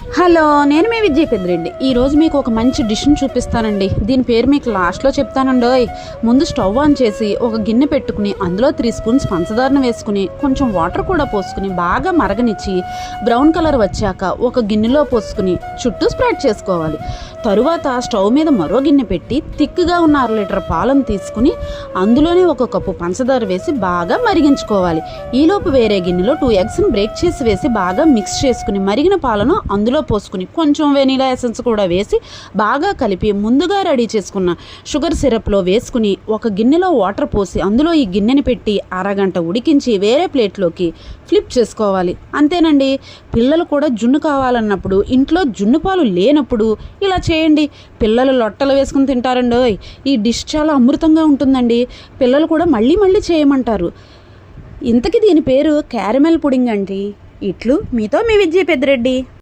Hello, నేను మీ విజయ్ పెద్దిరెడ్డి. ఈరోజు మీకు ఒక మంచి డిష్ని చూపిస్తానండి. దీని పేరు మీకు లాస్ట్లో చెప్తానండోయ్. ముందు స్టవ్ ఆన్ చేసి ఒక గిన్నె పెట్టుకుని అందులో 3 స్పూన్స్ పంచదారను వేసుకుని కొంచెం వాటర్ కూడా పోసుకుని బాగా మరగనిచ్చి బ్రౌన్ కలర్ వచ్చాక ఒక గిన్నెలో పోసుకుని చుట్టూ స్ప్రెడ్ చేసుకోవాలి. తరువాత స్టవ్ మీద మరో గిన్నె పెట్టి తిక్కుగా ఉన్న 1/2 లీటర్ పాలను తీసుకుని అందులోనే 1 కప్పు పంచదార వేసి బాగా మరిగించుకోవాలి. ఈలోపు వేరే గిన్నెలో 2 ఎగ్స్ని బ్రేక్ చేసి వేసి బాగా మిక్స్ చేసుకుని మరిగిన పాలను అందులో పోసుకుని కొంచెం వెనీలా ఎసెన్స్ కూడా వేసి బాగా కలిపి ముందుగా రెడీ చేసుకున్న షుగర్ సిరప్లో వేసుకుని ఒక గిన్నెలో వాటర్ పోసి అందులో ఈ గిన్నెని పెట్టి అరగంట ఉడికించి వేరే ప్లేట్లోకి ఫ్లిప్ చేసుకోవాలి. అంతేనండి. పిల్లలు కూడా జున్ను కావాలన్నప్పుడు, ఇంట్లో జున్ను పాలు లేనప్పుడు ఇలా చేయండి. పిల్లలు లొట్టలు వేసుకుని తింటారండి. ఈ డిష్ చాలా అమృతంగా ఉంటుందండి. పిల్లలు కూడా మళ్ళీ మళ్ళీ చేయమంటారు. ఇంతకీ దీని పేరు క్యారమెల్ పుడింగ్ అండి. ఇట్లు మీతో మీ విజయ్ పెద్దిరెడ్డి.